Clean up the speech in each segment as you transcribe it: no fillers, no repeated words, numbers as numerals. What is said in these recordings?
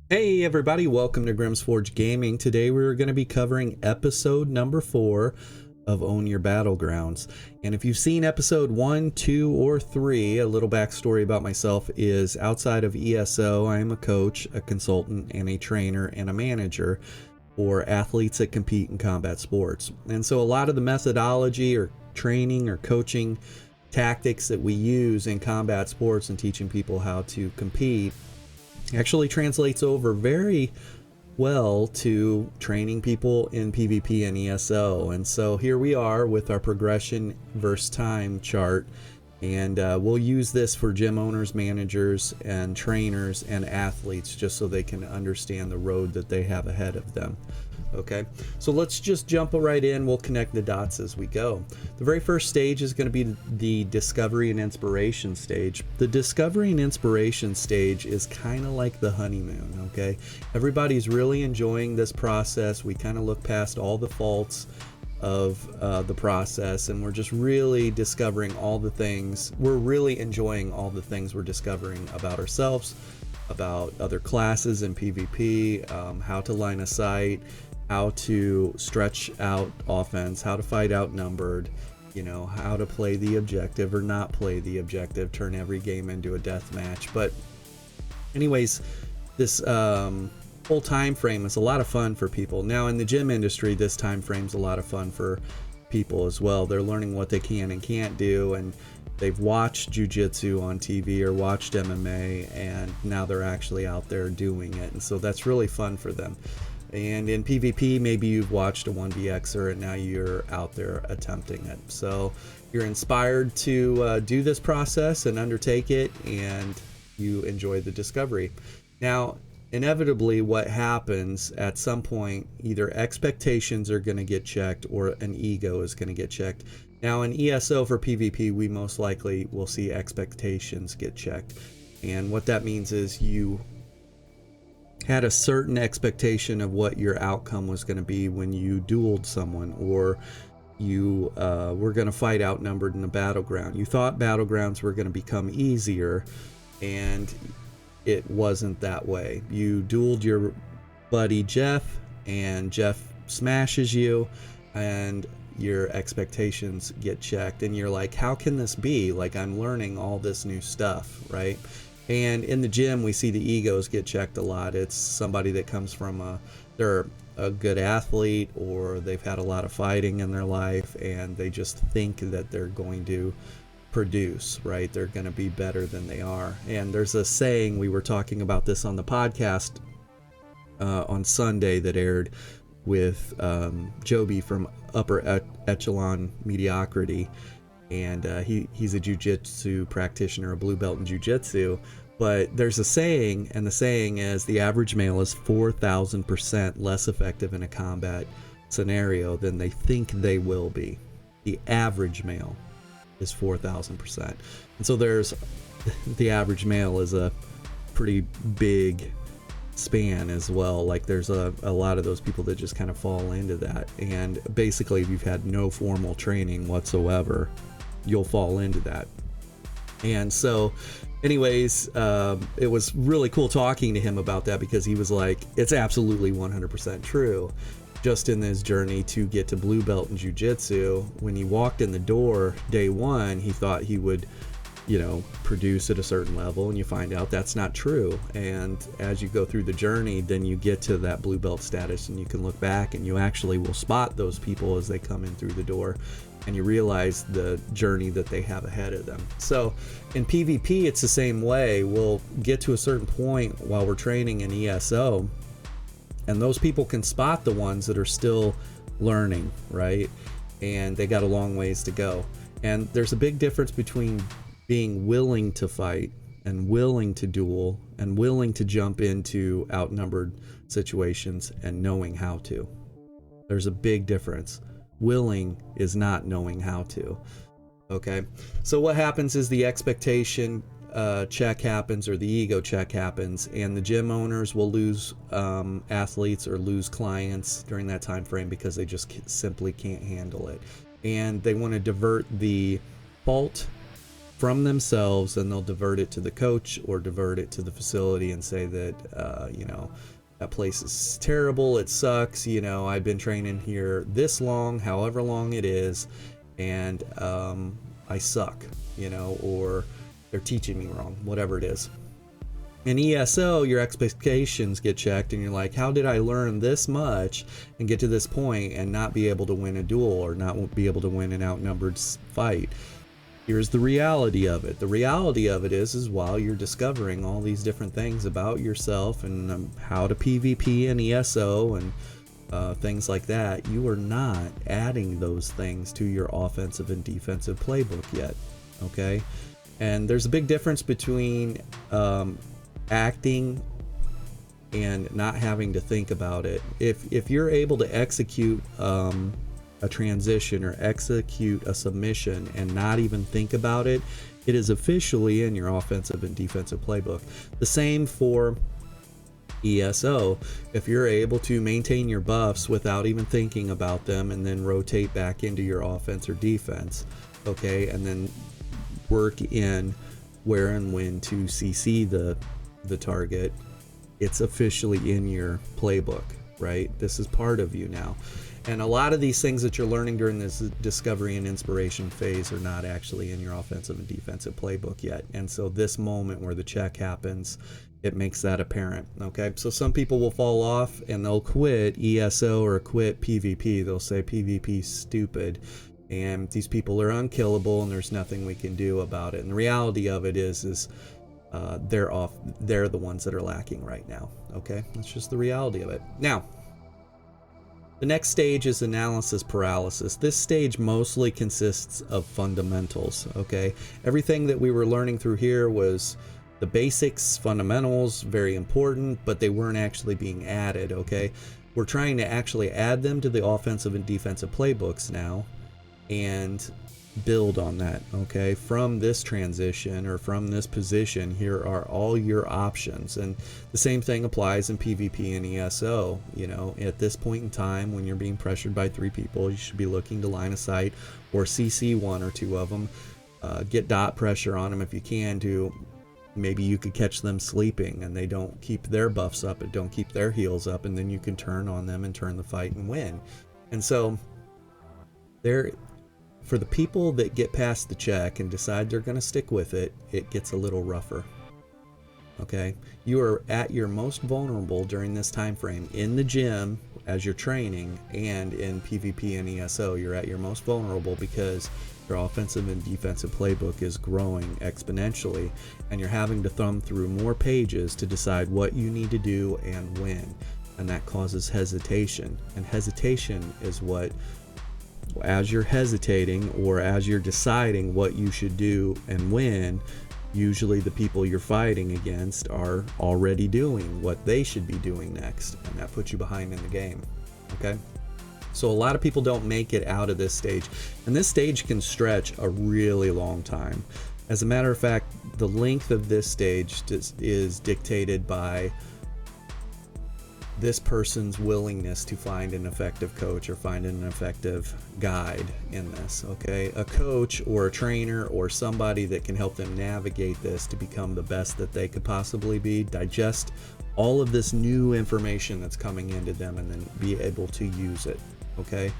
Hey everybody, welcome to Grimsforge Gaming. Today we're going to be covering episode number 4 of Own Your Battlegrounds. And if you've seen episode 1, 2, or 3, a little backstory about myself is outside of ESO, I am a coach, a consultant, and a trainer and a manager for athletes that compete in combat sports. And so a lot of the methodology or training or coaching tactics that we use in combat sports and teaching people how to compete actually translates over very well to training people in PvP and ESO. And so here we are with our progression versus time chart, and we'll use this for gym owners, managers, and trainers and athletes just so they can understand the road that they have ahead of them. Okay, so let's just jump right in. We'll connect the dots as we go. The very first stage is going to be the discovery and inspiration stage. The discovery and inspiration stage is kind of like the honeymoon, okay? Everybody's really enjoying this process. We kind of look past all the faults of the process, and we're just really discovering all the things. We're really enjoying all the things we're discovering about ourselves, about other classes in PvP, how to line a sight, how to stretch out offense, how to fight outnumbered, you know, how to play the objective or not play the objective, turn every game into a death match. But anyways, this whole time frame is a lot of fun for people. Now in the gym industry, this time frame's a lot of fun for people as well. They're learning what they can and can't do, and they've watched jiu-jitsu on TV or watched MMA, and now they're actually out there doing it, and so that's really fun for them. And in PvP, maybe you've watched a 1vxer and now you're out there attempting it. So you're inspired to do this process and undertake it, and you enjoy the discovery. Now, inevitably what happens at some point, either expectations are going to get checked or an ego is going to get checked. Now in ESO for PvP, we most likely will see expectations get checked. And what that means is you had a certain expectation of what your outcome was going to be when you dueled someone, or you were going to fight outnumbered in a battleground. You thought battlegrounds were going to become easier, and it wasn't that way. You dueled your buddy Jeff, and Jeff smashes you, and your expectations get checked, and you're like, how can this be? Like, I'm learning all this new stuff, right? And in the gym, we see the egos get checked a lot. It's somebody that comes from they're a good athlete, or they've had a lot of fighting in their life, and they just think that they're going to produce, right? They're going to be better than they are. And there's a saying, we were talking about this on the podcast on Sunday that aired with Joby from Upper Echelon Mediocrity. And he's a jiu-jitsu practitioner, a blue belt in jiu-jitsu. But there's a saying, and the saying is the average male is 4,000% less effective in a combat scenario than they think they will be. The average male is 4,000%. And so there's the average male is a pretty big span as well. Like, there's a lot of those people that just kind of fall into that. And basically, if you've had no formal training whatsoever, you'll fall into that. And so anyways, it was really cool talking to him about that, because he was like, it's absolutely 100% true. Just in this journey to get to blue belt in jiu-jitsu, when he walked in the door day one, he thought he would, you know, produce at a certain level, and you find out that's not true. And as you go through the journey, then you get to that blue belt status, and you can look back and you actually will spot those people as they come in through the door, and you realize the journey that they have ahead of them. So in PvP, it's the same way. We'll get to a certain point while we're training in ESO, and those people can spot the ones that are still learning, right? And they got a long ways to go. And there's a big difference between being willing to fight and willing to duel and willing to jump into outnumbered situations and knowing how to. There's a big difference. Willing is not knowing how to. Okay, so what happens is the expectation check happens, or the ego check happens, and the gym owners will lose athletes or lose clients during that time frame because they just simply can't handle it, and they want to divert the fault from themselves, and they'll divert it to the coach or divert it to the facility and say that, that place is terrible, it sucks, I've been training here this long, however long it is, and I suck, or they're teaching me wrong, whatever it is. In ESO, your expectations get checked, and you're like, how did I learn this much and get to this point and not be able to win a duel or not be able to win an outnumbered fight? Here's the reality of it. The reality of it is while you're discovering all these different things about yourself and how to PvP in ESO and things like that, you are not adding those things to your offensive and defensive playbook yet, okay? And there's a big difference between acting and not having to think about it. If you're able to execute a transition or execute a submission and not even think about it, it is officially in your offensive and defensive playbook. The same for ESO. If you're able to maintain your buffs without even thinking about them and then rotate back into your offense or defense, okay, and then work in where and when to CC the target, it's officially in your playbook, right? This is part of you now. And a lot of these things that you're learning during this discovery and inspiration phase are not actually in your offensive and defensive playbook yet. And so this moment where the check happens, it makes that apparent, okay? So some people will fall off and they'll quit ESO or quit PvP. They'll say PvP's stupid and these people are unkillable and there's nothing we can do about it. And the reality of it is they're off. They're the ones that are lacking right now, okay? That's just the reality of it. Now, the next stage is analysis paralysis. This stage mostly consists of fundamentals, okay? Everything that we were learning through here was the basics, fundamentals, very important, but they weren't actually being added, okay? We're trying to actually add them to the offensive and defensive playbooks now and build on that, okay? From this transition or from this position, here are all your options. And the same thing applies in PvP and ESO. At this point in time, when you're being pressured by 3 people, you should be looking to line of sight or CC 1 or 2 of them. Get dot pressure on them if you can to maybe you could catch them sleeping and they don't keep their buffs up and don't keep their heals up, and then you can turn on them and turn the fight and win. And so for the people that get past the check and decide they're going to stick with it, it gets a little rougher. Okay, you are at your most vulnerable during this time frame in the gym as you're training, and in PvP and ESO you're at your most vulnerable because your offensive and defensive playbook is growing exponentially, and you're having to thumb through more pages to decide what you need to do and when, and that causes hesitation. And hesitation is what, as you're hesitating or as you're deciding what you should do and when, usually the people you're fighting against are already doing what they should be doing next, and that puts you behind in the game, okay? So a lot of people don't make it out of this stage, and this stage can stretch a really long time. As a matter of fact, the length of this stage is dictated by this person's willingness to find an effective coach or find an effective guide in this, okay? A coach or a trainer or somebody that can help them navigate this to become the best that they could possibly be, digest all of this new information that's coming into them, and then be able to use it, okay?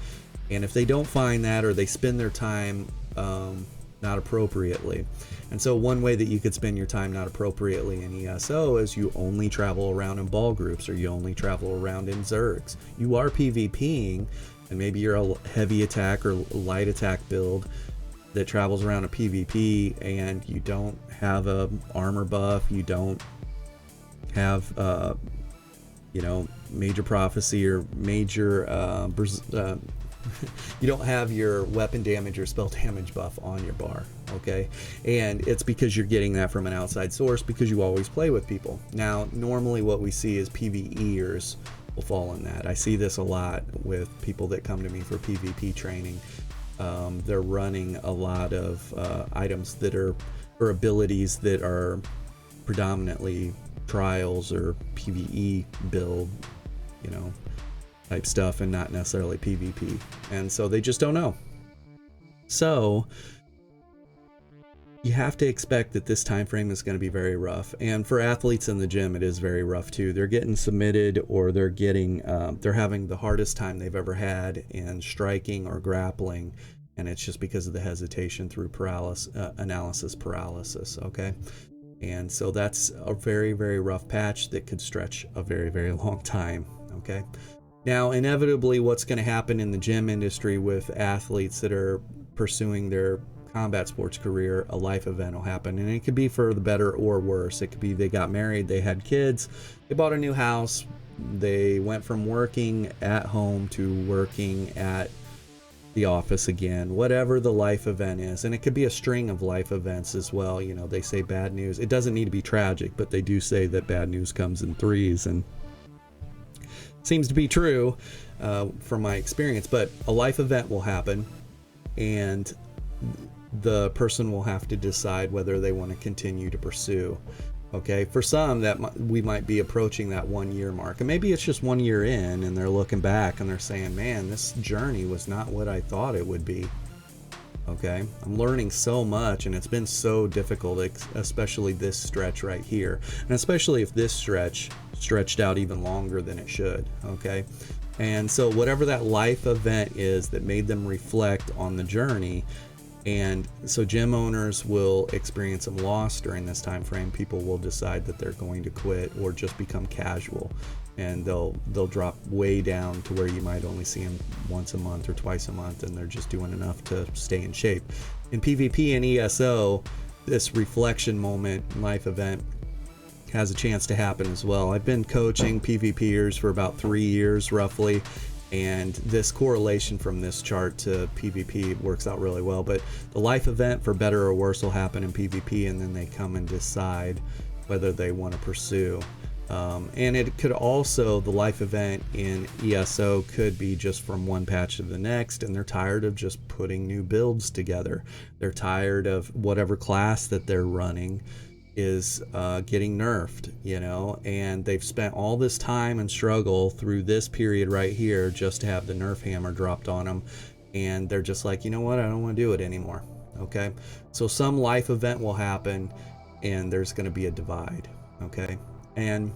And if they don't find that, or they spend their time not appropriately. And so one way that you could spend your time not appropriately in ESO is you only travel around in ball groups, or you only travel around in Zergs. You are PvPing, and maybe you're a heavy attack or light attack build that travels around a PvP, and you don't have a armor buff, you don't have major prophecy or major you don't have your weapon damage or spell damage buff on your bar, okay? And it's because you're getting that from an outside source because you always play with people. Now, normally what we see is PvEers will fall in that. I see this a lot with people that come to me for PvP training. They're running a lot of items that are, or abilities that are predominantly trials or PvE build, type stuff, and not necessarily PvP. And so they just don't know. So you have to expect that this time frame is going to be very rough, and for athletes in the gym it is very rough too. They're getting submitted, or they're having the hardest time they've ever had in striking or grappling, and it's just because of the hesitation through analysis paralysis. Okay, and so that's a very, very rough patch that could stretch a very, very long time. Okay, now inevitably what's going to happen in the gym industry with athletes that are pursuing their combat sports career, a life event will happen, and it could be for the better or worse. It could be they got married, they had kids, they bought a new house, they went from working at home to working at the office again, whatever the life event is. And it could be a string of life events as well. You know, they say bad news, it doesn't need to be tragic, but they do say that bad news comes in threes, and seems to be true from my experience. But a life event will happen, and the person will have to decide whether they want to continue to pursue. Okay, for some we might be approaching that 1 year mark, and maybe it's just 1 year in and they're looking back and they're saying, man, this journey was not what I thought it would be. Okay, I'm learning so much, and it's been so difficult, especially this stretch right here, and especially if this stretch stretched out even longer than it should. Okay, and so whatever that life event is that made them reflect on the journey. And so gym owners will experience some loss during this time frame. People will decide that they're going to quit or just become casual, and they'll drop way down to where you might only see them once a month or twice a month, and they're just doing enough to stay in shape. In PvP and ESO, this reflection moment, life event, has a chance to happen as well. I've been coaching PvPers for about 3 years roughly, and this correlation from this chart to PvP works out really well. But the life event, for better or worse, will happen in PvP, and then they come and decide whether they want to pursue. And it could also, the life event in ESO could be just from one patch to the next, and they're tired of just putting new builds together. They're tired of whatever class that they're running is getting nerfed, you know, and they've spent all this time and struggle through this period right here just to have the nerf hammer dropped on them, and they're just like, you know what, I don't want to do it anymore. Okay, so some life event will happen, and there's going to be a divide. Okay, and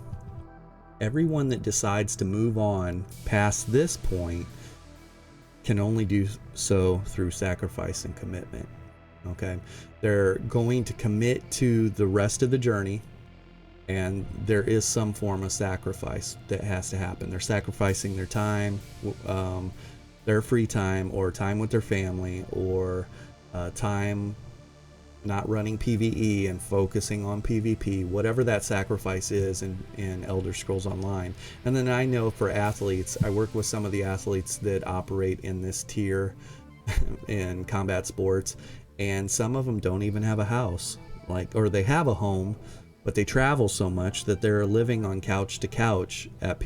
everyone that decides to move on past this point can only do so through sacrifice and commitment. Okay, they're going to commit to the rest of the journey, and there is some form of sacrifice that has to happen. They're sacrificing their time, their free time, or time with their family, or time not running PvE and focusing on PvP, whatever that sacrifice is in Elder Scrolls Online. And then I know for athletes, I work with some of the athletes that operate in this tier in combat sports, and some of them don't even have a house, or they have a home, but they travel so much that they're living on couch to couch at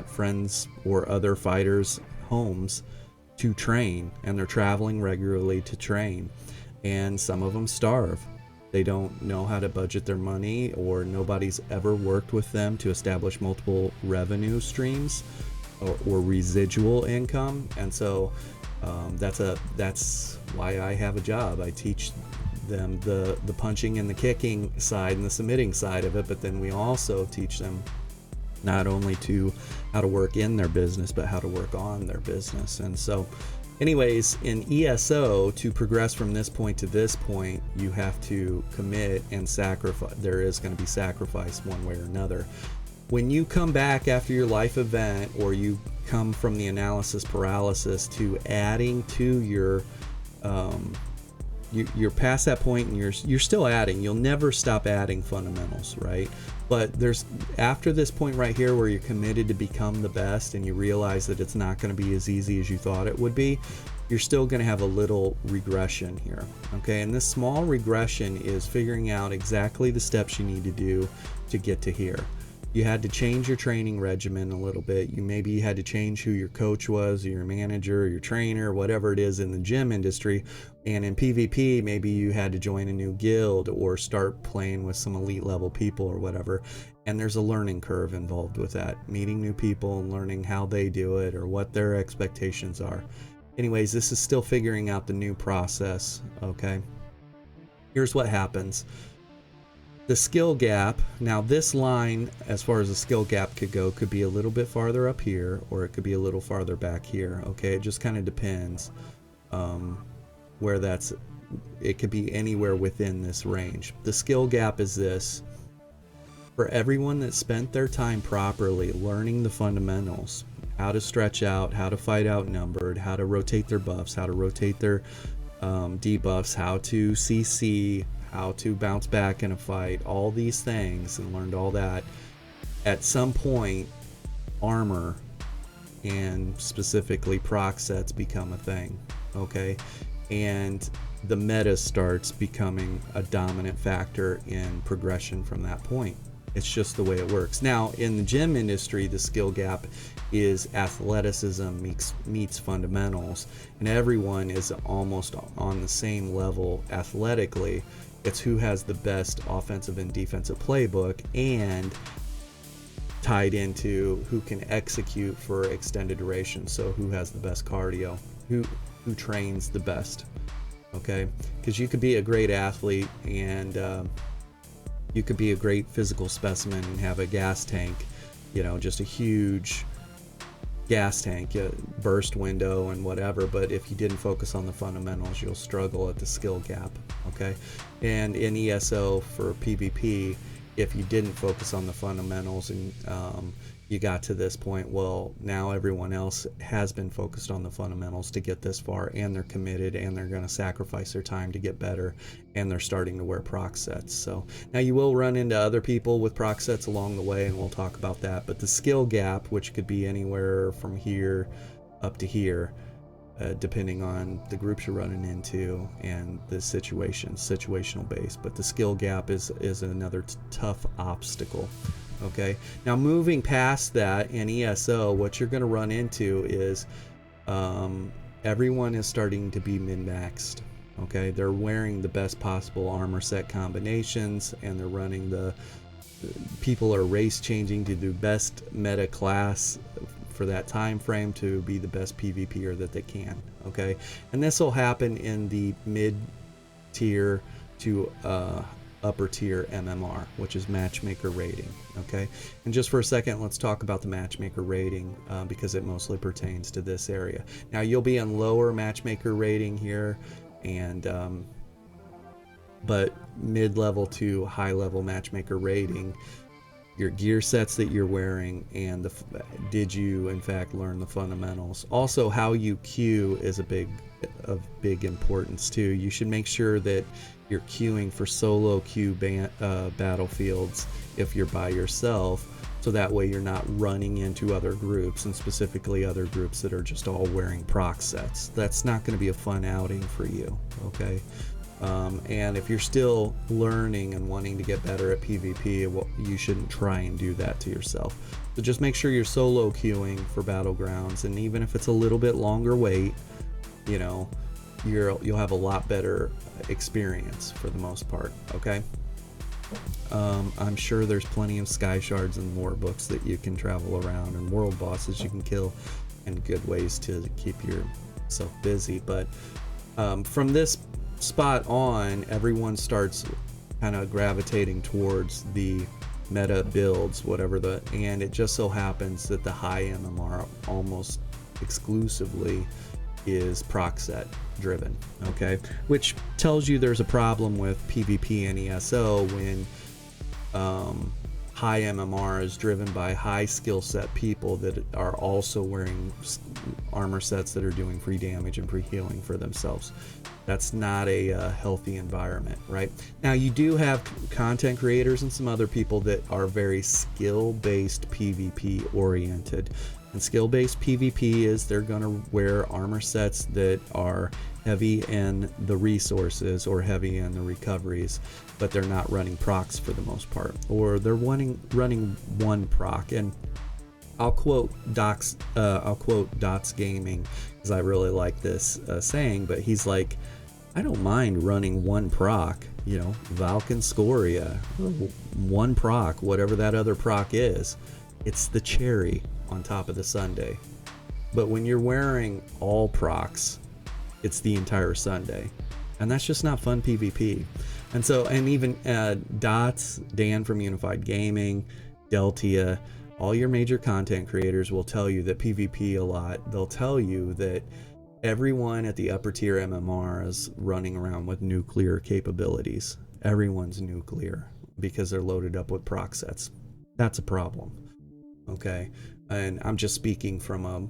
friends or other fighters' homes to train, and they're traveling regularly to train. And some of them starve. They don't know how to budget their money, or nobody's ever worked with them to establish multiple revenue streams or residual income. And so that's why I have a job. I teach them the punching and the kicking side and the submitting side of it, but then we also teach them not only how to work in their business, but how to work on their business. And so anyways, in ESO, to progress from this point to this point, you have to commit and sacrifice. There is going to be sacrifice one way or another. When you come back after your life event, or you come from the analysis paralysis to adding to you're past that point, and you're still adding. You'll never stop adding fundamentals, right? But there's, after this point right here where you're committed to become the best, and you realize that it's not going to be as easy as you thought it would be, you're still going to have a little regression here. Okay, and this small regression is figuring out exactly the steps you need to do to get to here. You had to change your training regimen a little bit. Maybe you had to change who your coach was, or your manager, or your trainer, whatever it is in the gym industry. And in PvP, maybe you had to join a new guild or start playing with some elite level people or whatever. And there's a learning curve involved with that, meeting new people and learning how they do it or what their expectations are. Anyways, this is still figuring out the new process, okay? here's what happens. The skill gap, now this line, as far as the skill gap could go, could be a little bit farther up here, or it could be a little farther back here, okay? It just kind of depends where that's, it could be anywhere within this range. The skill gap is this. For everyone that spent their time properly learning the fundamentals, how to stretch out, how to fight outnumbered, how to rotate their buffs, how to rotate their debuffs, how to CC, how to bounce back in a fight, all these things, and learned all that, at some point armor and specifically proc sets become a thing, okay? And the meta starts becoming a dominant factor in progression from that point. It's just the way it works. Now, in the gym industry, the skill gap is athleticism meets fundamentals, and everyone is almost on the same level athletically. It's who has the best offensive and defensive playbook, and tied into who can execute for extended duration. So who has the best cardio, who trains the best, okay? Because you could be a great athlete and you could be a great physical specimen and have a gas tank, you know, just a huge gas tank, burst window and whatever, but if you didn't focus on the fundamentals, you'll struggle at the skill gap, okay? And in ESO for PvP, if you didn't focus on the fundamentals and you got to this point, well, now everyone else has been focused on the fundamentals to get this far, and they're committed, and they're going to sacrifice their time to get better, and they're starting to wear proc sets. So now you will run into other people with proc sets along the way, and we'll talk about that. But the skill gap, which could be anywhere from here up to here, depending on the groups you're running into and the situational base. But the skill gap is another tough obstacle. Okay, now moving past that in ESO, what you're going to run into is everyone is starting to be min-maxed. Okay, they're wearing the best possible armor set combinations, and they're running people are race changing to the best meta class for that time frame to be the best PvPer that they can. Okay, and this will happen in the mid tier to upper tier MMR, which is Matchmaker Rating. Okay, and just for a second, let's talk about the Matchmaker Rating because it mostly pertains to this area. Now you'll be on lower Matchmaker Rating here, and but mid-level to high-level Matchmaker Rating, your gear sets that you're wearing, and did you in fact learn the fundamentals. Also, how you queue is of big importance too. You should make sure that you're queuing for solo queue battlefields if you're by yourself, so that way you're not running into other groups, and specifically other groups that are just all wearing proc sets. That's not going to be a fun outing for you, okay? And if you're still learning and wanting to get better at PvP, well, you shouldn't try and do that to yourself. So just make sure you're solo queuing for Battlegrounds, and even if it's a little bit longer wait, you know, you'll have a lot better experience for the most part, okay? I'm sure there's plenty of sky shards and lore books that you can travel around, and world bosses you can kill, and good ways to keep yourself busy. But from this spot on, everyone starts kind of gravitating towards the meta builds, and it just so happens that the high MMR almost exclusively is proc set driven, okay? Which tells you there's a problem with PvP and ESO when high MMR is driven by high skill set people that are also wearing armor sets that are doing free damage and free healing for themselves. That's not a healthy environment, right? Now you do have content creators and some other people that are very skill-based PvP oriented. And skill-based PvP is they're going to wear armor sets that are heavy in the resources or heavy in the recoveries, but they're not running procs for the most part, or they're running one proc. And I'll quote Dots Gaming, because I really like this saying, but he's like, I don't mind running one proc, you know, Valken Scoria, one proc, whatever that other proc is. It's the cherry on top of the sundae. But when you're wearing all procs, it's the entire sundae, and that's just not fun PvP. And so, and even Dots, Dan from Unified Gaming, Deltia, all your major content creators will tell you that PvP a lot. They'll tell you that everyone at the upper tier MMR is running around with nuclear capabilities. Everyone's nuclear because they're loaded up with proc sets. That's a problem. Okay. And I'm just speaking from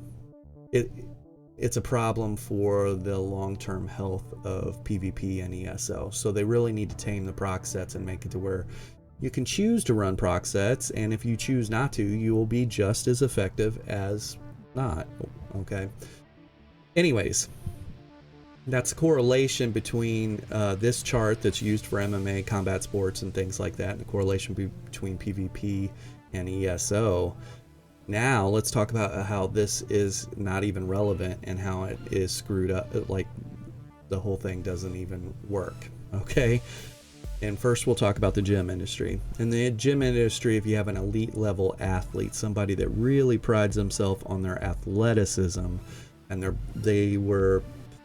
it's a problem for the long-term health of PvP and ESO. So they really need to tame the proc sets and make it to where you can choose to run proc sets, and if you choose not to, you will be just as effective as not. Okay. Anyways, that's a correlation between this chart that's used for MMA, combat sports, and things like that, and the correlation between PvP and ESO. Now let's talk about how this is not even relevant and how it is screwed up, like the whole thing doesn't even work. Okay. And first we'll talk about the gym industry. In the gym industry, if you have an elite level athlete, somebody that really prides themselves on their athleticism, and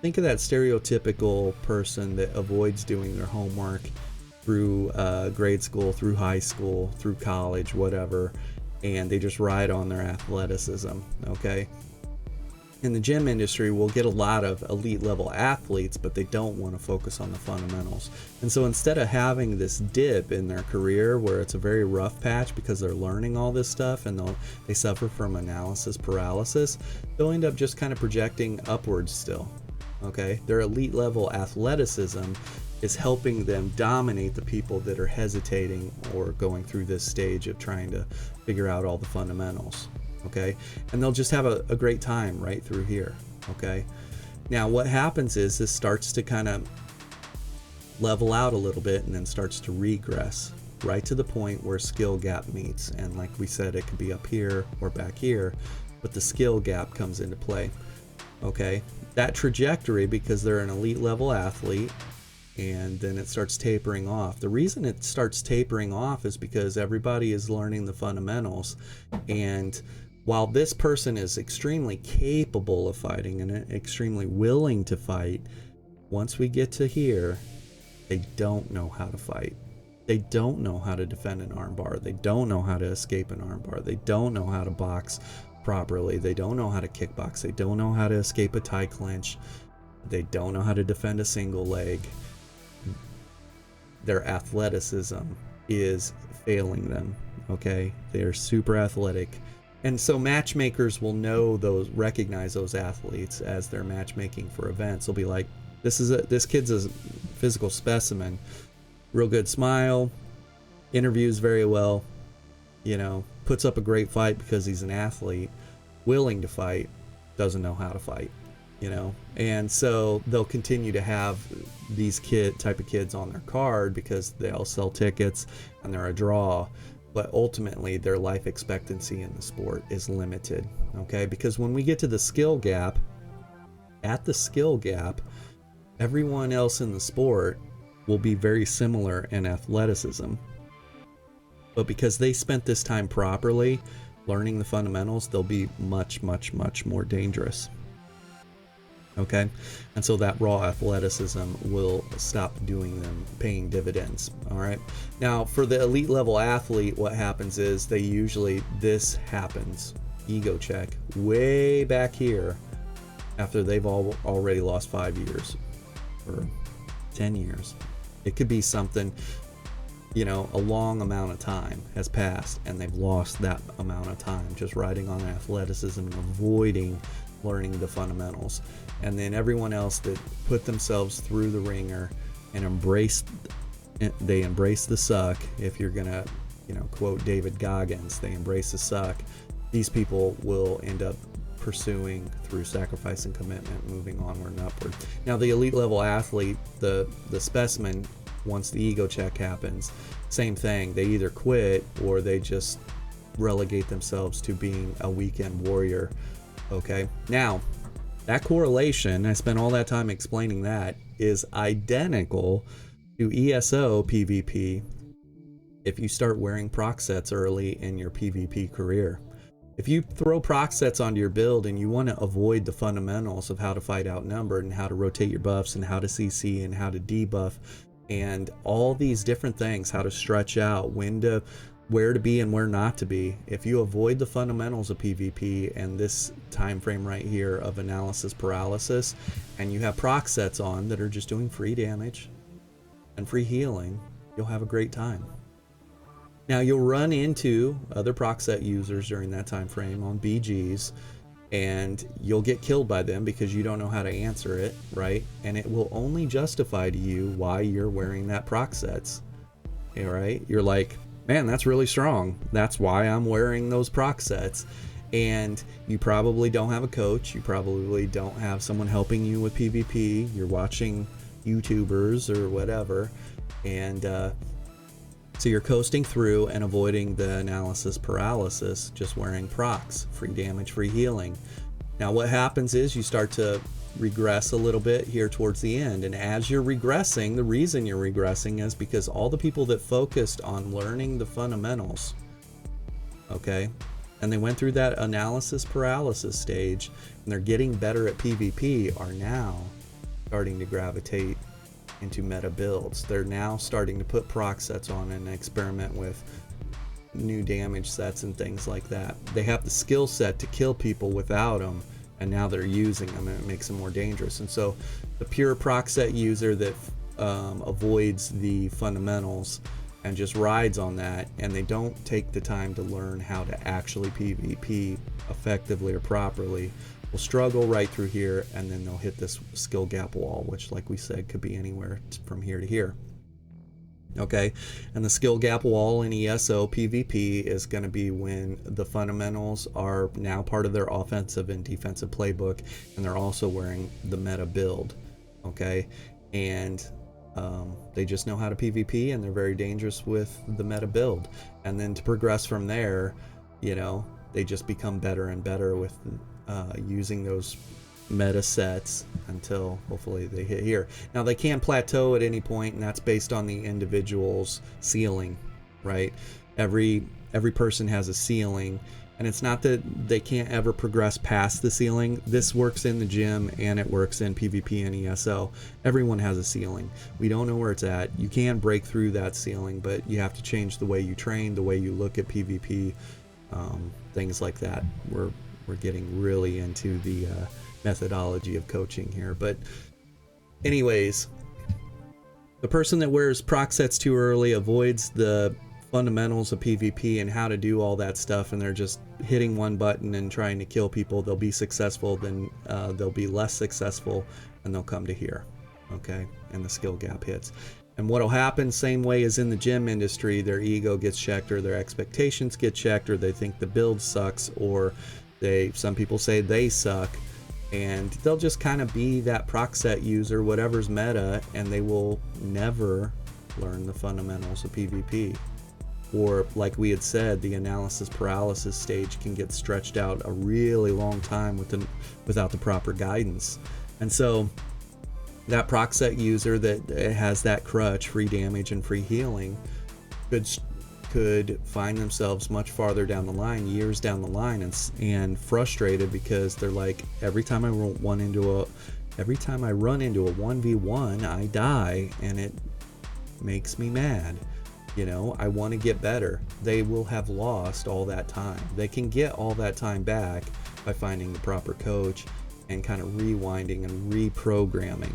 think of that stereotypical person that avoids doing their homework through grade school, through high school, through college, whatever, and they just ride on their athleticism. Okay. In the gym industry, we'll get a lot of elite level athletes, but they don't want to focus on the fundamentals. And so instead of having this dip in their career where it's a very rough patch because they're learning all this stuff and they suffer from analysis paralysis, they'll end up just kind of projecting upwards still. Okay, their elite level athleticism is helping them dominate the people that are hesitating or going through this stage of trying to figure out all the fundamentals. Okay, and they'll just have a great time right through here. Okay, now what happens is this starts to kind of level out a little bit and then starts to regress right to the point where skill gap meets, and like we said, it could be up here or back here, but the skill gap comes into play. Okay, that trajectory, because they're an elite level athlete, and then it starts tapering off. The reason it starts tapering off is because everybody is learning the fundamentals, and while this person is extremely capable of fighting and extremely willing to fight, once we get to here, they don't know how to fight. They don't know how to defend an armbar. They don't know how to escape an armbar. They don't know how to box properly. They don't know how to kickbox. They don't know how to escape a tie clinch. They don't know how to defend a single leg. Their athleticism is failing them. Okay, they are super athletic. And so matchmakers will recognize those athletes as they're matchmaking for events. They'll be like, this kid's a physical specimen, real good smile, interviews very well, puts up a great fight because he's an athlete, willing to fight, doesn't know how to fight, and so they'll continue to have these type of kids on their card because they'll sell tickets and they're a draw. But ultimately their life expectancy in the sport is limited. Okay, because when we get to the skill gap, everyone else in the sport will be very similar in athleticism, but because they spent this time properly learning the fundamentals, they'll be much, much, much more dangerous. Okay, and so that raw athleticism will stop paying dividends. All right, now for the elite level athlete, what happens is this happens, ego check, way back here after they've already lost 5 years or 10 years. It could be something, a long amount of time has passed and they've lost that amount of time just riding on athleticism and avoiding learning the fundamentals. And then everyone else that put themselves through the ringer and embrace the suck. If you're gonna quote David Goggins, they embrace the suck. These people will end up pursuing through sacrifice and commitment, moving onward and upward. Now the elite level athlete, the specimen, once the ego check happens, same thing, they either quit or they just relegate themselves to being a weekend warrior. Okay, now that correlation, I spent all that time explaining that, is identical to ESO PvP if you start wearing proc sets early in your PvP career. If you throw proc sets onto your build and you want to avoid the fundamentals of how to fight outnumbered and how to rotate your buffs and how to CC and how to debuff and all these different things, how to stretch out, where to be and where not to be. If you avoid the fundamentals of PvP and this time frame right here of analysis paralysis, and you have proc sets on that are just doing free damage and free healing, you'll have a great time. Now you'll run into other proc set users during that time frame on BGs, and you'll get killed by them because you don't know how to answer it, right? And it will only justify to you why you're wearing that proc sets. All right, you're like, man, that's really strong. That's why I'm wearing those proc sets. And you probably don't have a coach. You probably don't have someone helping you with PvP. You're watching YouTubers or whatever. And so you're coasting through and avoiding the analysis paralysis, just wearing procs, free damage, free healing. Now what happens is you start to regress a little bit here towards the end, and as you're regressing, the reason you're regressing is because all the people that focused on learning the fundamentals, okay, and they went through that analysis paralysis stage and they're getting better at PvP, are now starting to gravitate into meta builds. They're now starting to put proc sets on and experiment with new damage sets and things like that. They have the skill set to kill people without them, and now they're using them, and it makes them more dangerous. And so the pure proc set user that avoids the fundamentals and just rides on that, and they don't take the time to learn how to actually PvP effectively or properly, will struggle right through here, and then they'll hit this skill gap wall, which, like we said, could be anywhere from here to here. Okay, and the skill gap wall in ESO PvP is going to be when the fundamentals are now part of their offensive and defensive playbook, and they're also wearing the meta build. Okay, and they just know how to PvP, and they're very dangerous with the meta build. And then to progress from there, you know, they just become better and better with using those meta sets until hopefully they hit here. Now they can plateau at any point, and that's based on the individual's ceiling, right? Every person has a ceiling, and it's not that they can't ever progress past the ceiling. This works in the gym and it works in PvP and ESO. Everyone has a ceiling. We don't know where it's at. You can break through that ceiling, but you have to change the way you train, the way you look at PvP, things like that. We're getting really into the methodology of coaching here, but anyways, the person that wears proc sets too early avoids the fundamentals of PvP and how to do all that stuff, and they're just hitting one button and trying to kill people. They'll be successful, then they'll be less successful, and they'll come to here, okay, and the skill gap hits. And what'll happen, same way as in the gym industry, their ego gets checked, or their expectations get checked, or they think the build sucks, or some people say they suck, and they'll just kind of be that proc set user, whatever's meta, and they will never learn the fundamentals of PvP. Or like we had said, the analysis paralysis stage can get stretched out a really long time without the proper guidance. And so that proc set user that has that crutch, free damage and free healing, could find themselves much farther down the line, years down the line, and frustrated because they're like, every time I run into a 1v1, I die, and it makes me mad. You know, I want to get better. They will have lost all that time. They can get all that time back by finding the proper coach and kind of rewinding and reprogramming.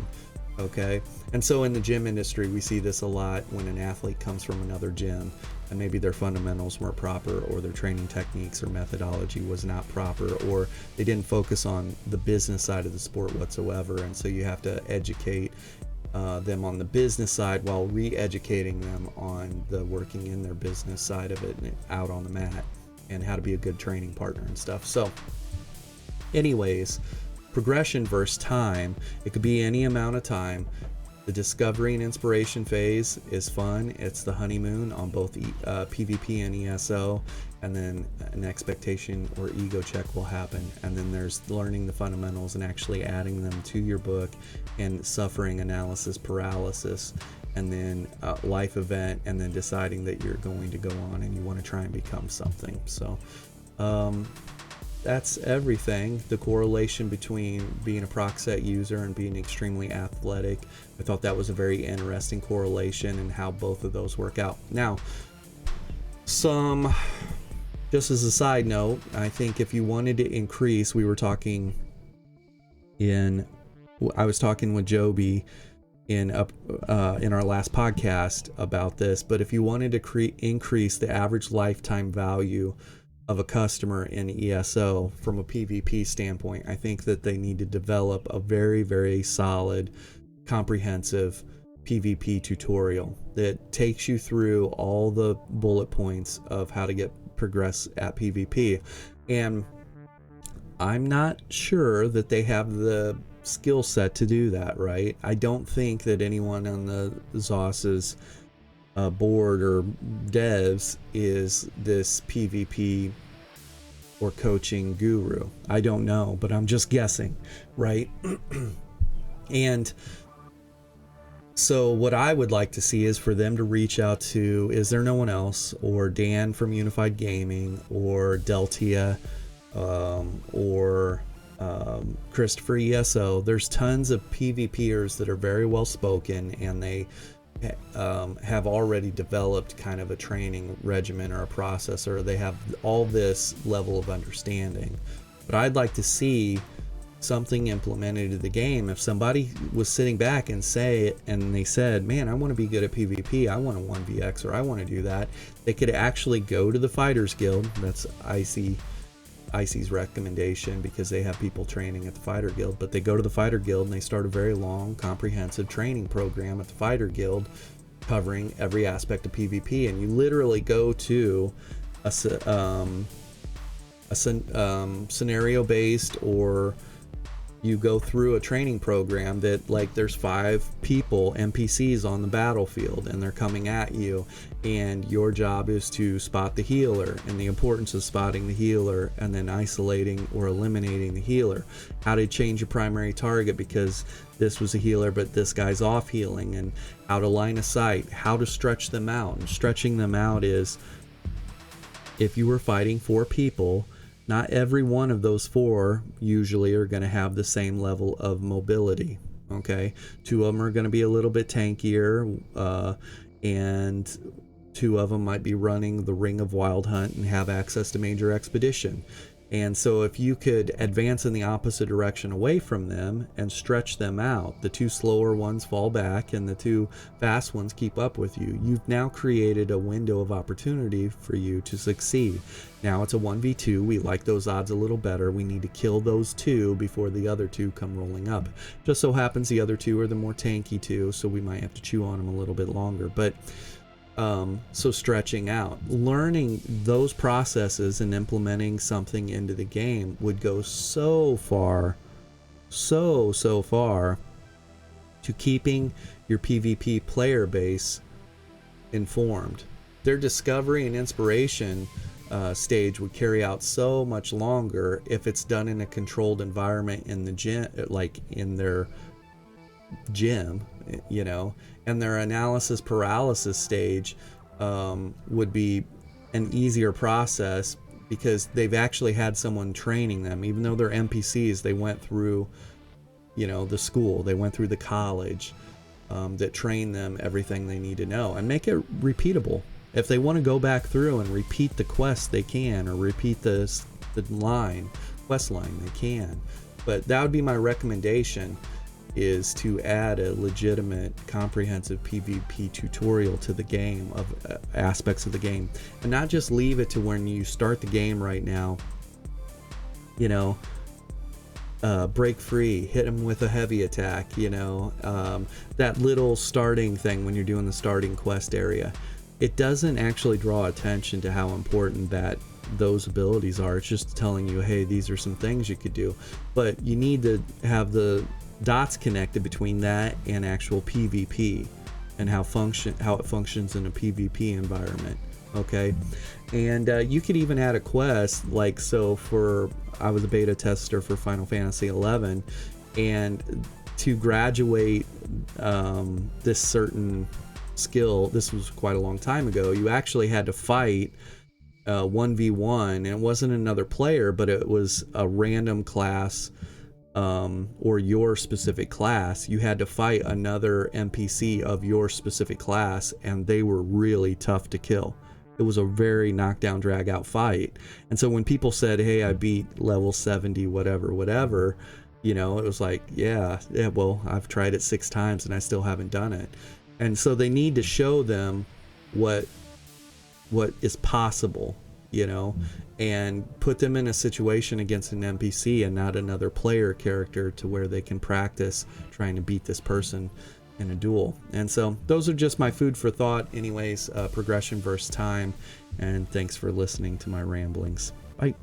Okay, and so in the gym industry, we see this a lot when an athlete comes from another gym and maybe their fundamentals weren't proper, or their training techniques or methodology was not proper, or they didn't focus on the business side of the sport whatsoever, and so you have to educate them on the business side while re-educating them on the working in their business side of it and out on the mat, and how to be a good training partner and stuff. So anyways, progression versus time, it could be any amount of time. The discovery and inspiration phase is fun. It's the honeymoon on both PvP and ESO, and then an expectation or ego check will happen, and then there's learning the fundamentals and actually adding them to your book, and suffering analysis paralysis, and then life event, and then deciding that you're going to go on and you want to try and become something. So that's everything. The correlation between being a proc set user and being extremely athletic. I thought that was a very interesting correlation and how both of those work out. Now, just as a side note, I think if you wanted to increase, I was talking with Joby in our last podcast about this, but if you wanted to increase the average lifetime value of a customer in ESO from a PvP standpoint, I think that they need to develop a very, very solid, comprehensive PvP tutorial that takes you through all the bullet points of how to progress at PvP. And I'm not sure that they have the skill set to do that, right? I don't think that anyone on the ZOS's board or devs is this PvP or coaching guru. I don't know, but I'm just guessing, right? And so what I would like to see is for them to reach out to, is there no one else, or Dan from Unified Gaming, or Deltia, or Christopher ESO. There's tons of PvPers that are very well spoken, and they have already developed kind of a training regimen or a process, or they have all this level of understanding. But I'd like to see something implemented into the game. If somebody was sitting back and they said, man, I want to be good at PvP, I want a 1vx, or I want to do that, they could actually go to the Fighters Guild. That's IC's recommendation, because they have people training at the Fighter Guild, but they go to the Fighter Guild and they start a very long, comprehensive training program at the Fighter Guild covering every aspect of PvP. And you literally go to a scenario based, or you go through a training program that, like, there's 5 people, NPCs on the battlefield, and they're coming at you, and your job is to spot the healer, and the importance of spotting the healer and then isolating or eliminating the healer, how to change your primary target because this was a healer but this guy's off healing, and how to line of sight, how to stretch them out. And stretching them out is, if you were fighting 4 people, not every one of those 4 usually are going to have the same level of mobility. Okay, 2 of them are going to be a little bit tankier, and 2 of them might be running the Ring of Wild Hunt and have access to Major Expedition. And so if you could advance in the opposite direction away from them and stretch them out, the 2 slower ones fall back and the 2 fast ones keep up with you. You've now created a window of opportunity for you to succeed. Now it's a 1v2. We like those odds a little better. We need to kill those 2 before the other 2 come rolling up. Just so happens the other 2 are the more tanky 2, so we might have to chew on them a little bit longer. But so stretching out, learning those processes and implementing something into the game would go so far to keeping your PvP player base informed. Their discovery and inspiration stage would carry out so much longer if it's done in a controlled environment in the gym, like in their gym, you know. And their analysis paralysis stage would be an easier process because they've actually had someone training them. Even though they're NPCs, they went through, you know, the school, they went through the college that trained them everything they need to know, and make it repeatable. If they want to go back through and repeat the quest, they can, or repeat the quest line, they can. But that would be my recommendation, is to add a legitimate, comprehensive PvP tutorial to the game, of aspects of the game, and not just leave it to when you start the game right now, you know, break free, hit them with a heavy attack, you know, that little starting thing when you're doing the starting quest area. It doesn't actually draw attention to how important those abilities are. It's just telling you, hey, these are some things you could do, but you need to have the dots connected between that and actual PvP and how it functions in a PvP environment. Okay, and you could even add a quest, like, so I was a beta tester for Final Fantasy 11, and to graduate this certain skill, this was quite a long time ago, you actually had to fight 1v1, and it wasn't another player, but it was a random class, or your specific class. You had to fight another NPC of your specific class, and they were really tough to kill. It was a very knockdown, drag out fight. And so when people said, hey, I beat level 70, whatever, you know, it was like, yeah, well, I've tried it 6 times and I still haven't done it. And so they need to show them what is possible, you know, and put them in a situation against an NPC and not another player character, to where they can practice trying to beat this person in a duel. And so those are just my food for thought. Anyways, progression versus time. And thanks for listening to my ramblings. Bye.